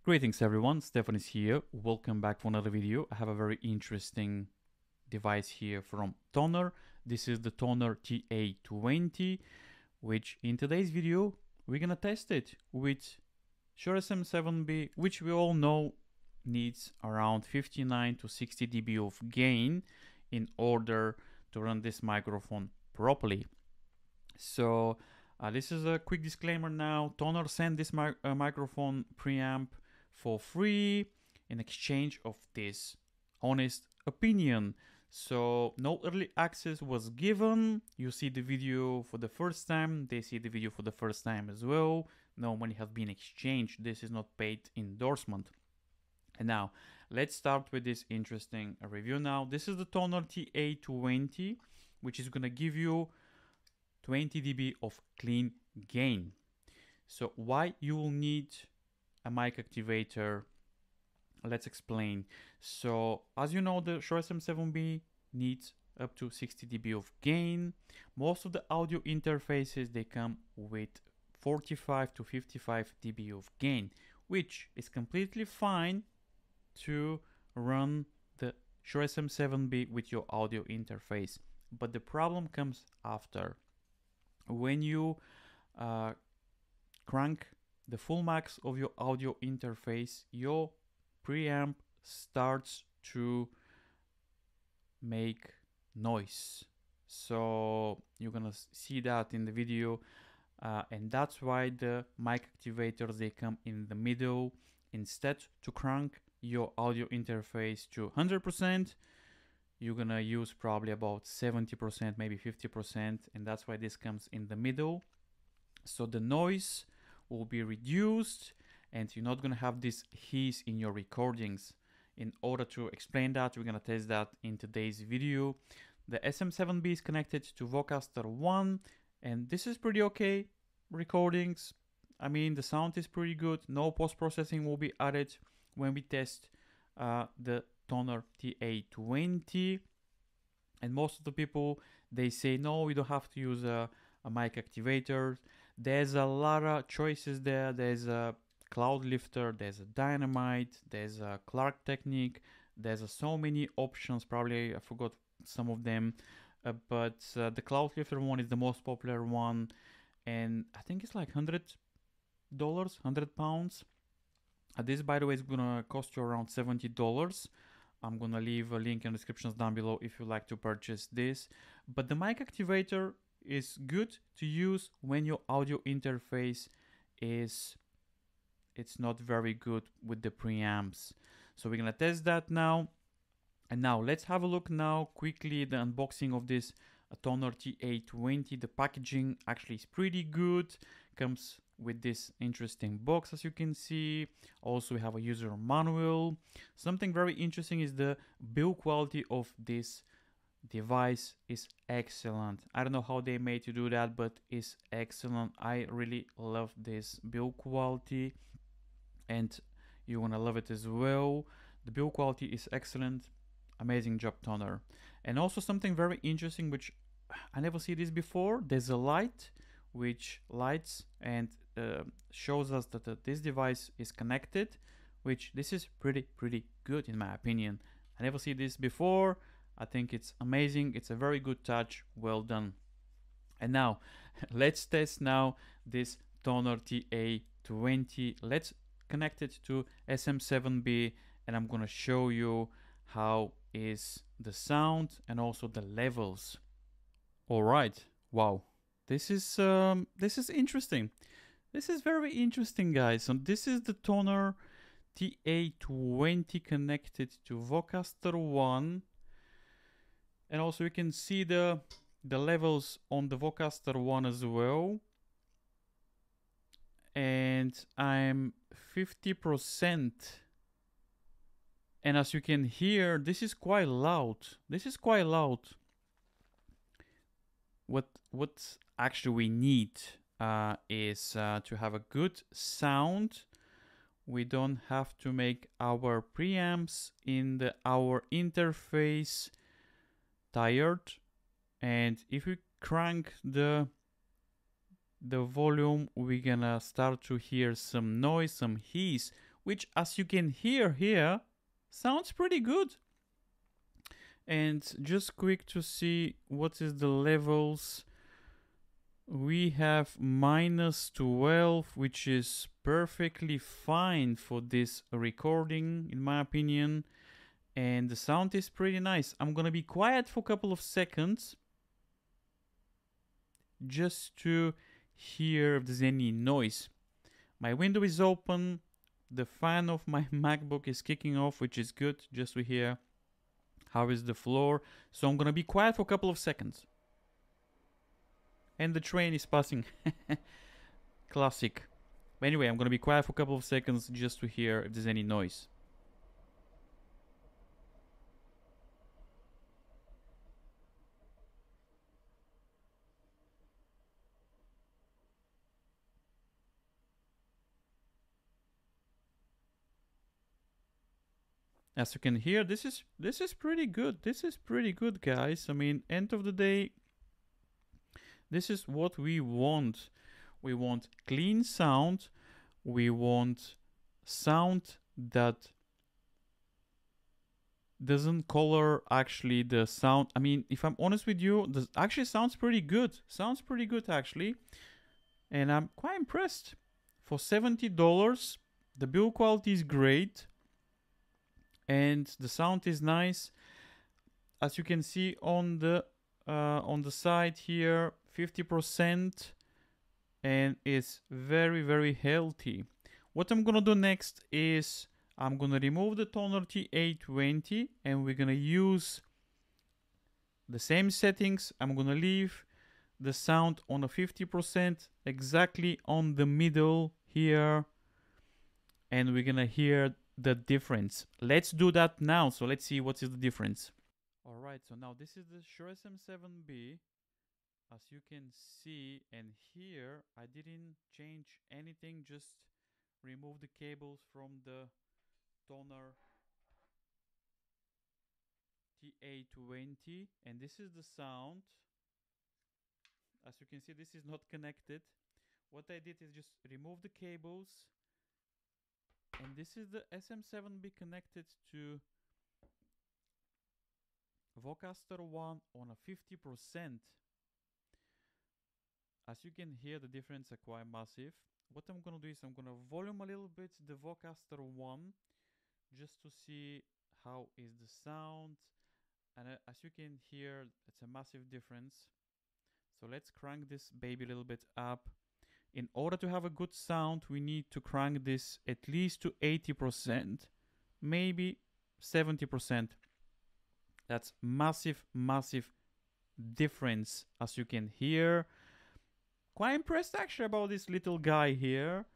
Greetings everyone, Stefan is here. Welcome back for another video. I have a very interesting device here from Tonor. This is the Tonor TA20, which in today's video, we're gonna test it with Shure SM7B, which we all know needs around 59 to 60 dB of gain in order to run this microphone properly. So this is a quick disclaimer now. Tonor sent this microphone preamp for free in exchange of this honest opinion. So no early access was given. You see the video for the first time, they see the video for the first time as well. No money has been exchanged. This is not paid endorsement. And now let's start with this interesting review now. This is the Tonor TA20, which is gonna give you 20 dB of clean gain. So why you will need a mic activator? Let's explain. So as you know, the Shure SM7B needs up to 60 dB of gain. Most of the audio interfaces, they come with 45 to 55 dB of gain, which is completely fine to run the Shure SM7B with your audio interface. But the problem comes after. When you crank the full max of your audio interface, your preamp starts to make noise. So you're gonna see that in the video, and that's why the mic activators, they come in the middle. Instead to crank your audio interface to 100%, you're gonna use probably about 70%, maybe 50%, and that's why this comes in the middle. So the noise will be reduced and you're not gonna have this hiss in your recordings. In order to explain that, we're gonna test that in today's video. The SM7B is connected to Vocaster 1, and this is pretty okay recordings. I mean, the sound is pretty good. No post-processing will be added when we test the Tonor TA20. And most of the people, they say, no, we don't have to use a mic activator. There's a lot of choices there. There's a Cloud Lifter, there's a Dynamite, there's a Clark Technique, there's so many options. Probably I forgot some of them, but the Cloud Lifter one is the most popular one, and I think it's like $100, £100. This, by the way, is gonna cost you around $70. I'm gonna leave a link in the descriptions down below if you like to purchase this. But the mic activator is good to use when your audio interface it's not very good with the preamps. So we're gonna test that now. And now let's have a look now quickly the unboxing of this Tonor TA20. The packaging actually is pretty good. Comes with this interesting box, as you can see. Also we have a user manual. Something very interesting is the build quality of this device is excellent. I don't know how they made to do that, but it's excellent. I really love this build quality, and you're gonna love it as well. The build quality is excellent. Amazing job, Tonor. And also something very interesting, which I never see this before. There's a light which lights and shows us that this device is connected, which this is pretty good in my opinion. I never see this before. I think it's amazing. It's a very good touch. Well done. And now let's test now this Tonor TA20. Let's connect it to SM7B, and I'm gonna show you how is the sound and also the levels. All right. Wow. This is interesting. This is very interesting, guys. So this is the Tonor TA20 connected to Vocaster 1. And also you can see the levels on the Vocaster 1 as well. And I'm 50%. And as you can hear, this is quite loud. This is quite loud. What actually we need is to have a good sound. We don't have to make our preamps in our interface tired. And if we crank the volume, we're gonna start to hear some noise, some hiss, which, as you can hear here, sounds pretty good. And just quick to see what is the levels. We have -12, which is perfectly fine for this recording, in my opinion. And the sound is pretty nice. I'm gonna be quiet for a couple of seconds just to hear if there's any noise. My window is open. The fan of my MacBook is kicking off, which is good, just to hear how is the floor. So I'm gonna be quiet for a couple of seconds. And the train is passing. Classic. But anyway, I'm gonna be quiet for a couple of seconds just to hear if there's any noise. As you can hear, this is pretty good. This is pretty good, guys. I mean, end of the day, this is what we want. We want clean sound. We want sound that doesn't color actually the sound. I mean, if I'm honest with you, this actually sounds pretty good. Sounds pretty good, actually. And I'm quite impressed. For $70, the build quality is great. And the sound is nice. As you can see on the side here, 50%, and it's very, very healthy. What I'm gonna do next is I'm gonna remove the Tonor TA20, and we're gonna use the same settings. I'm gonna leave the sound on a 50%, exactly on the middle here, and we're gonna hear the difference. Let's do that now. So let's see what is the difference. All right, so now this is the Shure SM7B. As you can see and hear, I didn't change anything, just remove the cables from the Tonor TA20, and this is the sound. As you can see, this is not connected. What I did is just remove the cables, and this is the SM7B connected to Vocaster 1 on a 50%. As you can hear, the difference are quite massive. What I'm gonna do is I'm gonna volume a little bit the Vocaster 1 just to see how is the sound. And as you can hear, it's a massive difference. So let's crank this baby a little bit up. In order to have a good sound, we need to crank this at least to 80%, maybe 70%. That's massive, massive difference, as you can hear. Quite impressed actually about this little guy here.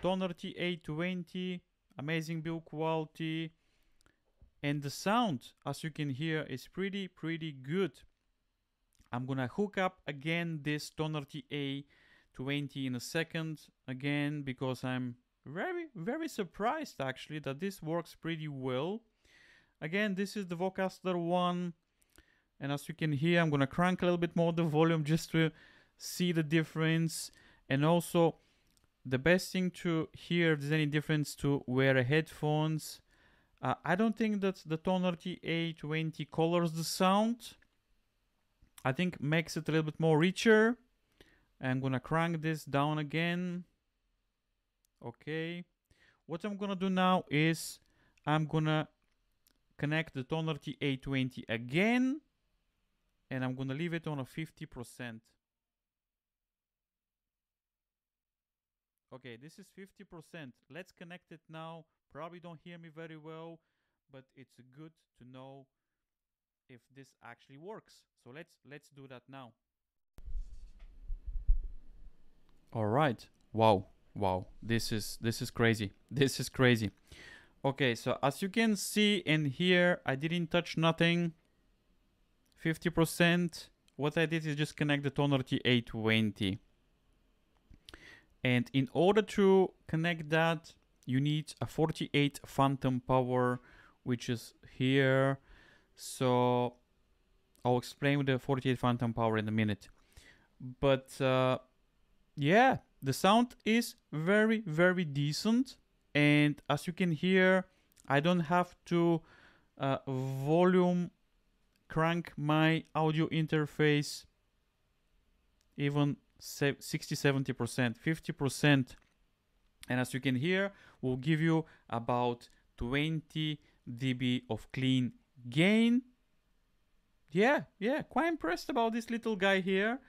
Tonor TA20, amazing build quality. And the sound, as you can hear, is pretty good. I'm gonna hook up again this Tonor TA20 in a second again, because I'm very surprised actually that this works pretty well. Again, this is the Vocaster 1, and as you can hear, I'm gonna crank a little bit more the volume just to see the difference. And also, the best thing to hear if there's any difference to wear headphones. I don't think that the Tonor TA20 colors the sound. I think makes it a little bit more richer. I'm gonna crank this down again. Okay. What I'm gonna do now is I'm gonna connect the Tonor TA20 again, and I'm gonna leave it on a 50%. Okay, this is 50%. Let's connect it now. Probably don't hear me very well, but it's good to know if this actually works. So let's do that now. All right. Wow. This is crazy. This is crazy. Okay, so as you can see and hear, I didn't touch nothing. 50%. What I did is just connect the Tonor TA20. And in order to connect that, you need a 48 phantom power, which is here. So I'll explain the 48 phantom power in a minute. But yeah, the sound is very decent. And as you can hear, I don't have to volume crank my audio interface even 60-70%, 50%. And as you can hear, will give you about 20 dB of clean gain. Yeah, quite impressed about this little guy here.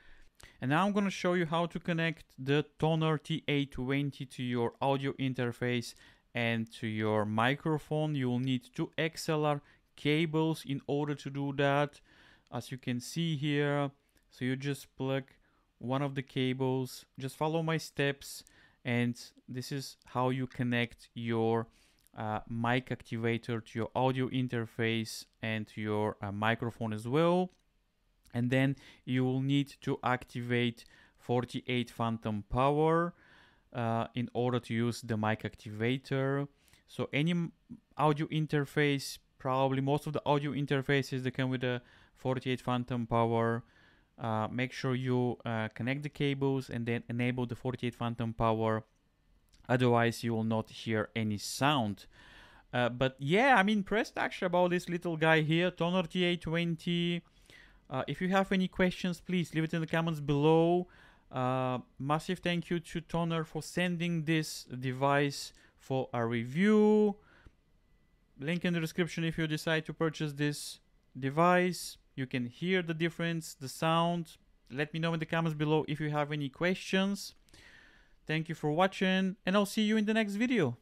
And now I'm going to show you how to connect the Tonor TA20 to your audio interface and to your microphone. You will need 2 XLR cables in order to do that, as you can see here. So you just plug one of the cables, just follow my steps, and this is how you connect your mic activator to your audio interface and to your microphone as well. And then you will need to activate 48 phantom power in order to use the mic activator. So any audio interface, probably most of the audio interfaces that come with a 48 phantom power, make sure you connect the cables and then enable the 48 phantom power. Otherwise you will not hear any sound. But yeah, I'm impressed actually about this little guy here, Tonor TA20. If you have any questions, please leave it in the comments below. Massive thank you to Tonor for sending this device for a review. Link in the description if you decide to purchase this device. You can hear the difference, the sound. Let me know in the comments below if you have any questions. Thank you for watching, and I'll see you in the next video.